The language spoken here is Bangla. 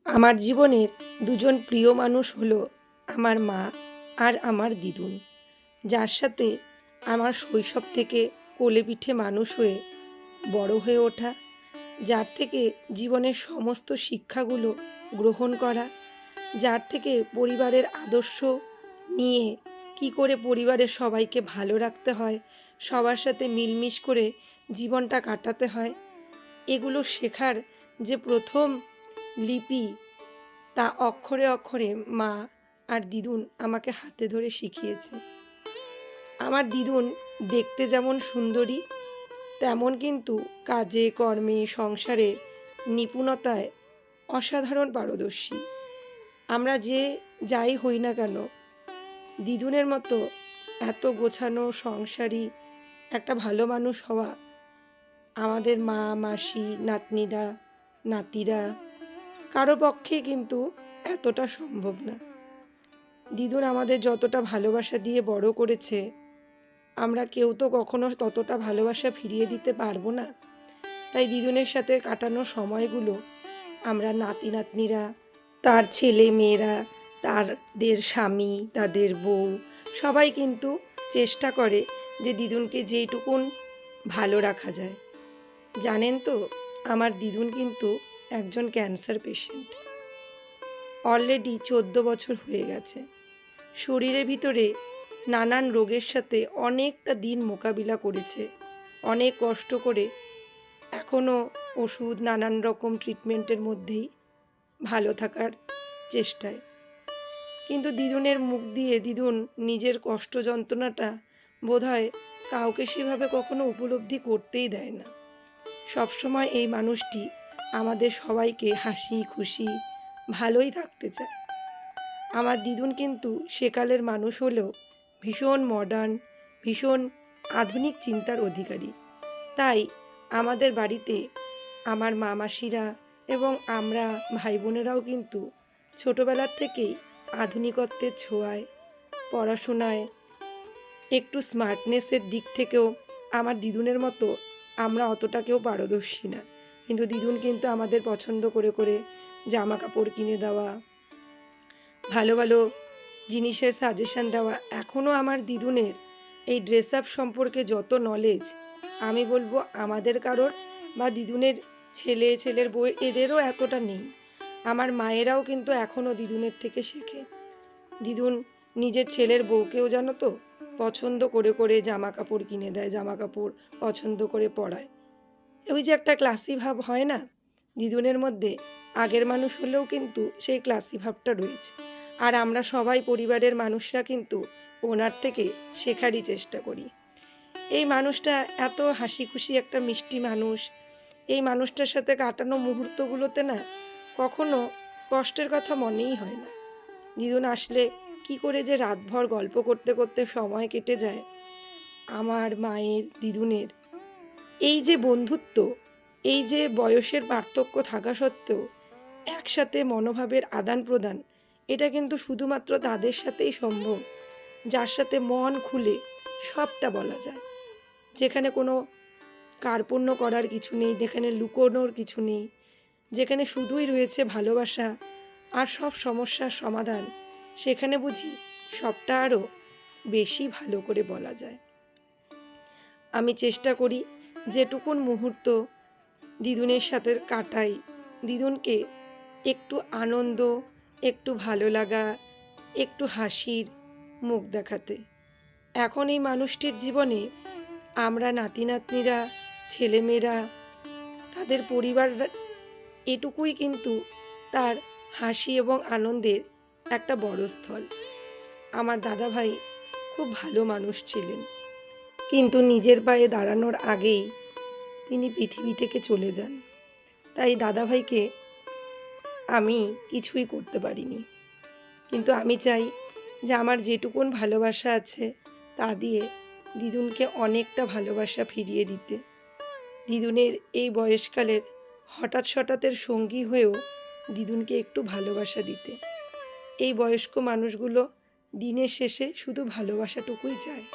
আমার জীবনের দুজন প্রিয় মানুষ হলো আমার মা আর আমার দিদুন, যার সাথে আমার শৈশব থেকে কোলে পিঠে মানুষ হয়ে বড় হয়ে ওঠা, যার থেকে জীবনের সমস্ত শিক্ষাগুলো গ্রহণ করা, যার থেকে পরিবারের আদর্শ নিয়ে কি করে পরিবারের সবাইকে ভালো রাখতে হয়, সবার সাথে মিলমিশ করে জীবনটা কাটাতে হয়, এগুলো শেখার যে প্রথম লিপি, তা অক্ষরে অক্ষরে মা আর দিদুন আমাকে হাতে ধরে শিখিয়েছে। আমার দিদুন দেখতে যেমন সুন্দরী, তেমন কিন্তু কাজে কর্মে সংসারে নিপুণতায় অসাধারণ পারদর্শী। আমরা যে যাই হই না কেন, দিদুনের মতো এত গোছানো সংসারী একটা ভালো মানুষ হওয়া আমাদের মা মাসি নাতনিরা নাতিরা কারো পক্ষে কিন্তু এতটা সম্ভব না। দিদুন আমাদের যতটা ভালোবাসা দিয়ে বড় করেছে, আমরা কেউ তো কখনো ততটা ভালোবাসা ফিরিয়ে দিতে পারবো না। তাই দিদুনের সাথে কাটানো সময়গুলো আমরা নাতি নাতনিরা, তার ছেলে মেয়েরা, তাদের স্বামী, তাদের বউ, সবাই কিন্তু চেষ্টা করে যে দিদুনকে যেইটুকুন ভালো রাখা যায়। জানেন তো, আমার দিদুন কিন্তু একজন ক্যান্সার পেশেন্ট। অলরেডি 14 বছর হয়ে গেছে। শরীরের ভিতরে নানান রোগের সাথে অনেকটা দিন মোকাবিলা করেছে, অনেক কষ্ট করে এখনও ওষুধ নানান রকম ট্রিটমেন্টের মধ্যেই ভালো থাকার চেষ্টায়। কিন্তু দিদুনের মুখ দিয়ে দিদুন নিজের কষ্ট যন্ত্রণাটা বোধহয় কাউকে সেভাবে কখনো উপলব্ধি করতেই দেয় না। সবসময় এই মানুষটি আমাদের সবাইকে হাসি খুশি ভালোই থাকতে চায়। আমার দিদুন কিন্তু সেকালের মানুষ হলেও ভীষণ মডার্ন, ভীষণ আধুনিক চিন্তার অধিকারী। তাই আমাদের বাড়িতে আমার মা মাসিরা এবং আমরা ভাই বোনেরাও কিন্তু ছোটোবেলার থেকেই আধুনিকত্বের ছোঁয়ায়, পড়াশোনায়, একটু স্মার্টনেসের দিক থেকেও আমার দিদুনের মতো আমরা অতটা কেউ পারদর্শী না। কিন্তু দিদুন কিন্তু আমাদের পছন্দ করে করে জামা কাপড় কিনে দেওয়া, ভালো ভালো জিনিসের সাজেশন দেওয়া। এখনও আমার দিদুনের এই ড্রেস আপ সম্পর্কে যত নলেজ, আমি বলবো আমাদের কারোর বা দিদুনের ছেলের বউ এদেরও এতটা নেই। আমার মায়েরাও কিন্তু এখনও দিদুনের থেকে শেখে। দিদুন নিজের ছেলের বউকেও জানো তো পছন্দ করে করে জামা কাপড় কিনে দেয়, জামা কাপড় পছন্দ করে পরায়। ওই যে একটা ক্লাসি ভাব হয় না দিদুনের মধ্যে, আগের মানুষ হলেও কিন্তু সেই ক্লাসি ভাবটা রয়েছে। আর আমরা সবাই পরিবারের মানুষরা কিন্তু ওনার থেকে শেখারই চেষ্টা করি। এই মানুষটা এত হাসি খুশি একটা মিষ্টি মানুষ। এই মানুষটার সাথে কাটানো মুহূর্তগুলোতে না কখনো কষ্টের কথা মনেই হয় না। দিদুন আসলে কি করে যে রাতভর গল্প করতে করতে সময় কেটে যায়। আমার মায়ের দিদুনের এই যে বন্ধুত্ব, এই যে বয়সের পার্থক্য থাকা সত্ত্বেও একসাথে মনোভাবের আদান প্রদান, এটা কিন্তু শুধুমাত্র তাদের সাথেই সম্ভব যার সাথে মন খুলে সবটা বলা যায়, যেখানে কোনো কার্পণ্য করার কিছু নেই, যেখানে লুকোনোর কিছু নেই, যেখানে শুধুই রয়েছে ভালোবাসা আর সব সমস্যার সমাধান। সেখানে বুঝি সবটা আরও বেশি ভালো করে বলা যায়। আমি চেষ্টা করি যেটুকুন মুহূর্ত দিদুনের সাথে কাটাই, দিদুনকে একটু আনন্দ, একটু ভালো লাগা, একটু হাসির মুখ দেখাতে। এখন এই মানুষটির জীবনে আমরা নাতি নাতনিরা, ছেলেমেয়েরা, তাদের পরিবার, এটুকুই কিন্তু তার হাসি এবং আনন্দের একটা বড় স্থল। আমার দাদাভাই খুব ভালো মানুষ ছিলেন, কিন্তু নিজের পায়ে দাঁড়ানোর আগেই তিনি পৃথিবী থেকে চলে যান। তাই দাদাভাইকে আমি কিছুই করতে পারিনি। কিন্তু আমি চাই যে আমার যেটুকুন ভালোবাসা আছে তা দিয়ে দিদুনকে অনেকটা ভালোবাসা ফিরিয়ে দিতে। দিদুনের এই বয়সকালের হঠাৎ সঙ্গী হয়েও দিদুনকে একটু ভালোবাসা দিতে। এই বয়স্ক মানুষগুলো দিনের শেষে শুধু ভালোবাসাটুকুই চায়।